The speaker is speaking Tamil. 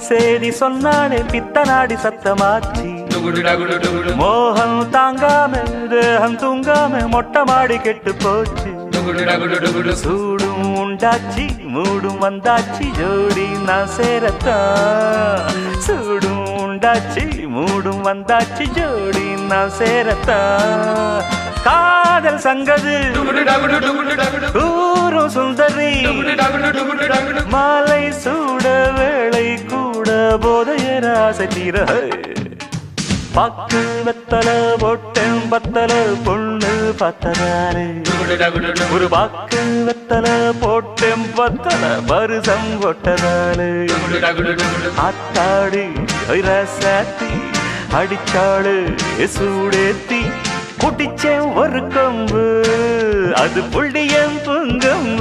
சேதி சொன்னானே பித்தனாடி சத்தமாச்சி மோகம் தாங்காம தேகம் தூங்காம மொட்டை மாடி கெட்டு போச்சு சூடும் உண்டாச்சி மூடும் வந்தாச்சி ஜோடி நான் சேரத்தான் சூடும் உண்டாச்சி மூடும் வந்தாச்சி ஜோடி நான் சேரத்தான் காதல் சங்கது கூறும் சுந்தரி மாலை சூட வேளை கூட போதையர் ஆசை தீர பாக்கு வெத்தல போட்டேன் பத்தல பொண்ணு பத்ததாரு ஒரு பாக்கு வெத்தல போட்டேன் பத்தல பருசம் கொட்டதாரு ஆத்தாடு சாத்தி அடிச்சாடு சூடேத்தி குட்டிச்சேன் ஒரு கொம்பு அது புள்ளியம் பொங்கும்